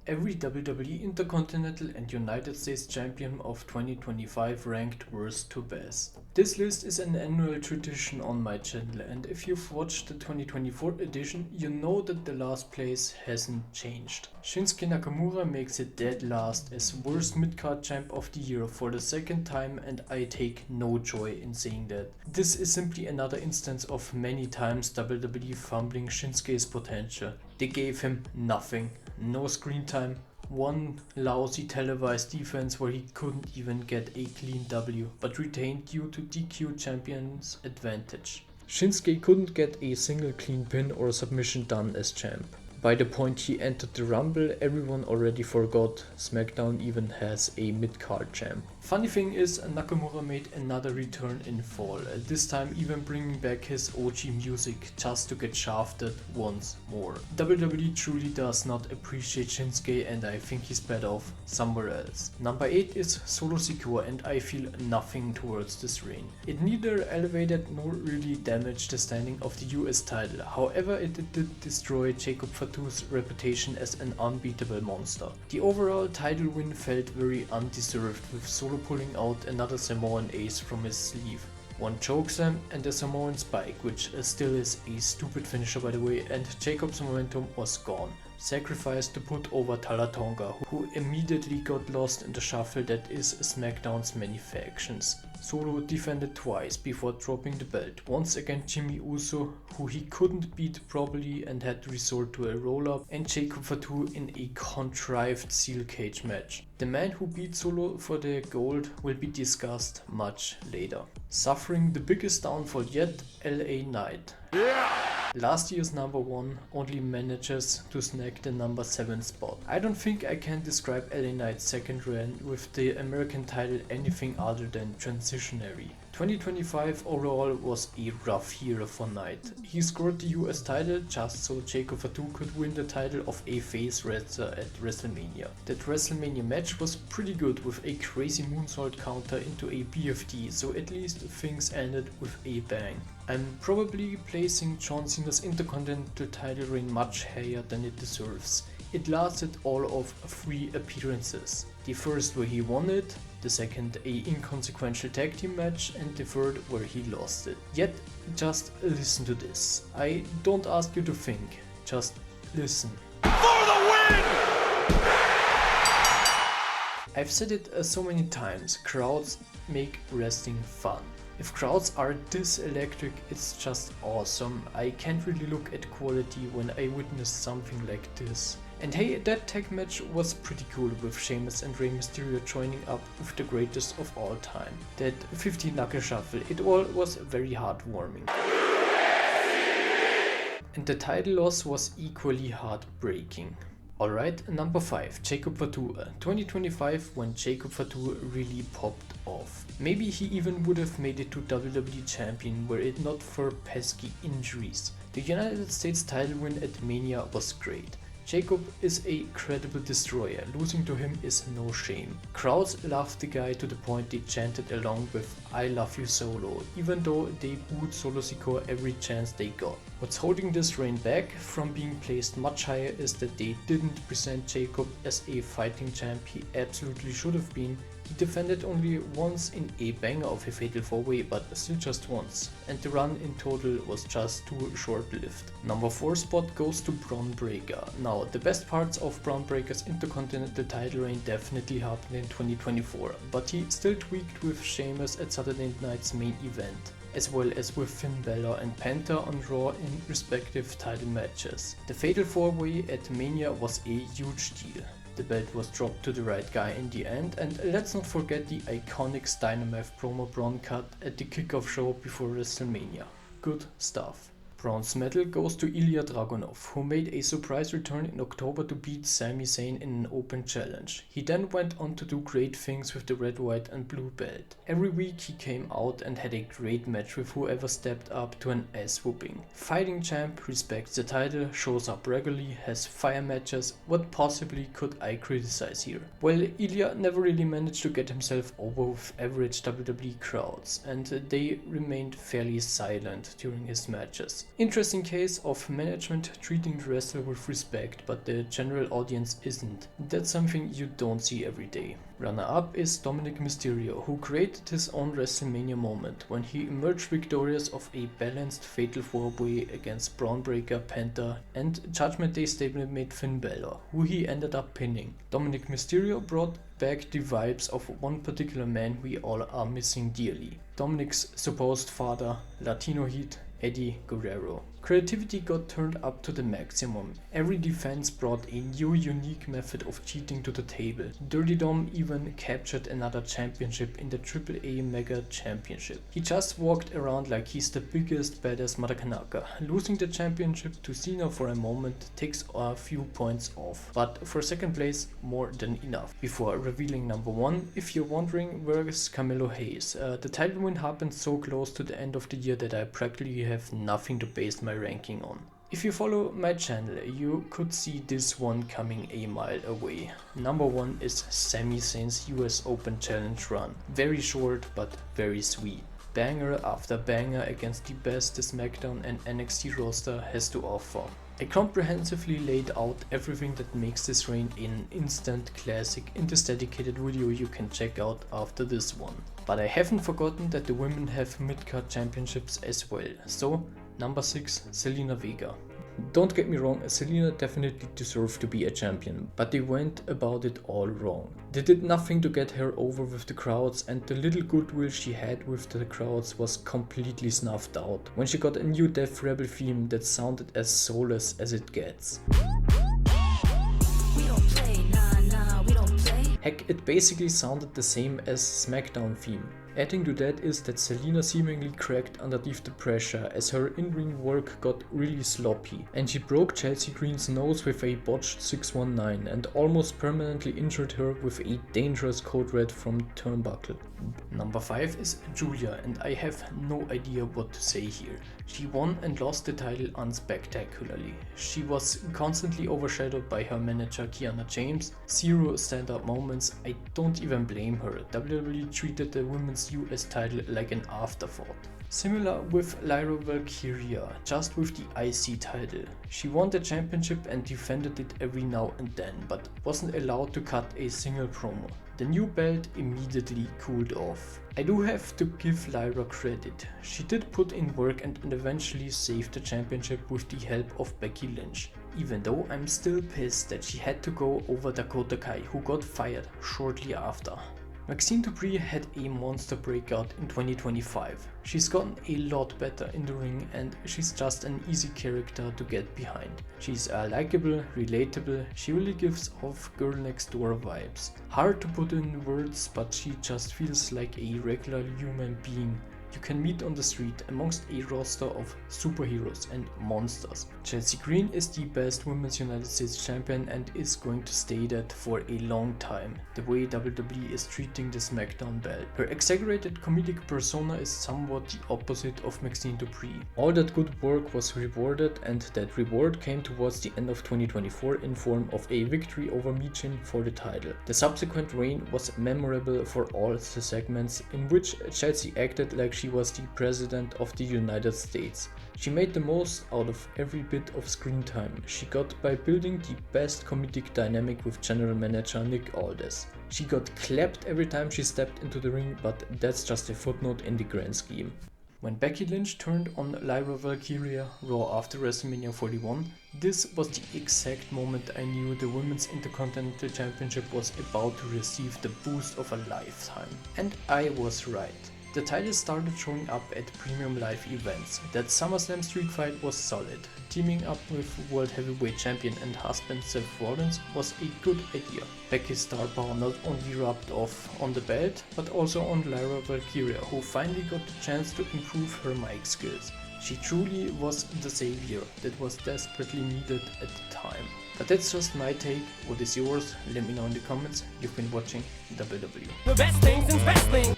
Every WWE Intercontinental and United States Champion of 2025 ranked worst to best. This list is an annual tradition on my channel, and if you've watched the 2024 edition, you know that the last place hasn't changed. Shinsuke Nakamura makes it dead last as worst Midcard champ of the year for the second time, and I take no joy in saying that. This is simply another instance of many times WWE fumbling Shinsuke's potential. They gave him nothing. No screen time, one lousy televised defense where he couldn't even get a clean W, but retained due to DQ champion's advantage. Shinsuke couldn't get a single clean pin or submission done as champ. By the point he entered the Rumble, everyone already forgot SmackDown even has a mid-card champ. Funny thing is, Nakamura made another return in fall, this time even bringing back his OG music just to get shafted once more. WWE truly does not appreciate Shinsuke, and I think he's better off somewhere else. Number 8 is Solo Sikoa, and I feel nothing towards this reign. It neither elevated nor really damaged the standing of the US title, however it did destroy Jacob Fatu's reputation as an unbeatable monster. The overall title win felt very undeserved, with Solo pulling out another Samoan ace from his sleeve. One chokeslam and a Samoan spike, which still is a stupid finisher by the way, and Jacob's momentum was gone. Sacrificed to put over Talatonga, who immediately got lost in the shuffle that is SmackDown's many factions. Solo defended twice before dropping the belt, once against Jimmy Uso, who he couldn't beat properly and had to resort to a roll-up, and Jacob Fatu in a contrived steel cage match. The man who beat Solo for the gold will be discussed much later. Suffering the biggest downfall yet, LA Knight. Last year's number 1 only manages to snag the number 7 spot. I don't think I can describe LA Knight's second reign with the American title anything other than transitionary. 2025 overall was a rough year for Knight. He scored the US title just so Jacob Fatu could win the title of a face wrestler at WrestleMania. That WrestleMania match was pretty good with a crazy moonsault counter into a BFD, so at least things ended with a bang. I'm probably placing John Cena's Intercontinental title reign much higher than it deserves. It lasted all of 3 appearances. The first where he won it, the second a inconsequential tag team match, and the third where he lost it. Yet just listen to this. I don't ask you to think, just listen. For the win! I've said it so many times, crowds make wrestling fun. If crowds are this electric, it's just awesome. I can't really look at quality when I witness something like this. And hey, that tag match was pretty cool with Sheamus and Rey Mysterio joining up with the greatest of all time. That 15 knuckle shuffle, it all was very heartwarming. And the title loss was equally heartbreaking. Alright, number 5, Jacob Fatu. 2025 when Jacob Fatu really popped off. Maybe he even would have made it to WWE Champion were it not for pesky injuries. The United States title win at Mania was great. Jacob is a credible destroyer, losing to him is no shame. Crowds loved the guy to the point they chanted along with "I love you Solo", even though they booed Solo Sikoa every chance they got. What's holding this reign back from being placed much higher is that they didn't present Jacob as a fighting champ he absolutely should have been. He defended only once in a banger of a fatal 4-way, but still just once, and the run in total was just too short-lived. Number 4 spot goes to Bron Breakker. Now, the best parts of Bron Breakker's Intercontinental title reign definitely happened in 2024, but he still tweaked with Sheamus at Saturday night's main event, as well as with Finn Balor and Penta on Raw in respective title matches. The fatal 4-way at Mania was a huge deal. The belt was dropped to the right guy in the end, and let's not forget the iconic Dynamite promo Bron cut at the kickoff show before WrestleMania. Good stuff. Bronze medal goes to Ilja Dragunov, who made a surprise return in October to beat Sami Zayn in an open challenge. He then went on to do great things with the red, white and blue belt. Every week he came out and had a great match with whoever stepped up to an ass whooping. Fighting champ, respects the title, shows up regularly, has fire matches. What possibly could I criticize here? Well, Ilja never really managed to get himself over with average WWE crowds, and they remained fairly silent during his matches. Interesting case of management treating the wrestler with respect, but the general audience isn't. That's something you don't see every day. Runner up is Dominik Mysterio, who created his own WrestleMania moment when he emerged victorious of a balanced fatal 4-way against Bron Breakker, Penta and Judgment Day stablemate Finn Balor, who he ended up pinning. Dominik Mysterio brought back the vibes of one particular man we all are missing dearly. Dominik's supposed father, Latino Heat, Eddie Guerrero. Creativity got turned up to the maximum. Every defense brought a new unique method of cheating to the table. Dirty Dom even captured another championship in the AAA Mega Championship. He just walked around like he's the biggest badass Madakanaka. Losing the championship to Cena for a moment takes a few points off, but for second place more than enough. Before revealing number 1, if you're wondering where is Carmelo Hayes, the title win happened so close to the end of the year that I practically have nothing to base my ranking on. If you follow my channel, you could see this one coming a mile away. Number 1 is Sami Zayn's US Open Challenge run. Very short but very sweet. Banger after banger against the best the SmackDown and NXT roster has to offer. I comprehensively laid out everything that makes this reign an instant classic in this dedicated video you can check out after this one. But I haven't forgotten that the women have Midcard championships as well, so number 6, Zelina Vega. Don't get me wrong, Zelina definitely deserved to be a champion, but they went about it all wrong. They did nothing to get her over with the crowds, and the little goodwill she had with the crowds was completely snuffed out when she got a new Death Rebel theme that sounded as soulless as it gets. Heck, it basically sounded the same as SmackDown theme. Adding to that is that Zelina seemingly cracked underneath the pressure as her in-ring work got really sloppy, and she broke Chelsea Green's nose with a botched 619 and almost permanently injured her with a dangerous code red from Turnbuckle. Number 5 is Giulia, and I have no idea what to say here. She won and lost the title unspectacularly. She was constantly overshadowed by her manager Kiana James, zero standout moments. I don't even blame her. WWE treated the women's US title like an afterthought. Similar with Lyra Valkyria, just with the IC title. She won the championship and defended it every now and then, but wasn't allowed to cut a single promo. The new belt immediately cooled off. I do have to give Lyra credit. She did put in work and eventually saved the championship with the help of Becky Lynch. Even though I'm still pissed that she had to go over Dakota Kai, who got fired shortly after. Maxxine Dupri had a monster breakout in 2025. She's gotten a lot better in the ring and she's just an easy character to get behind. She's likable, relatable, she really gives off girl next door vibes. Hard to put in words, but she just feels like a regular human being you can meet on the street amongst a roster of superheroes and monsters. Chelsea Green is the best Women's United States Champion and is going to stay that for a long time, the way WWE is treating the SmackDown belt. Her exaggerated comedic persona is somewhat the opposite of Maxxine Dupri. All that good work was rewarded, and that reward came towards the end of 2024 in form of a victory over Michin for the title. The subsequent reign was memorable for all the segments in which Chelsea acted like she was the President of the United States. She made the most out of every bit of screen time she got by building the best comedic dynamic with General Manager Nick Aldis. She got clapped every time she stepped into the ring, but that's just a footnote in the grand scheme. When Becky Lynch turned on Lyra Valkyria Raw after WrestleMania 41, this was the exact moment I knew the Women's Intercontinental Championship was about to receive the boost of a lifetime. And I was right. The title started showing up at premium live events. That SummerSlam street fight was solid. Teaming up with World Heavyweight Champion and husband Seth Rollins was a good idea. Becky's star power not only rubbed off on the belt, but also on Lyra Valkyria, who finally got the chance to improve her mic skills. She truly was the savior that was desperately needed at the time. But that's just my take. What is yours? Let me know in the comments. You've been watching WWE. The best things in wrestling.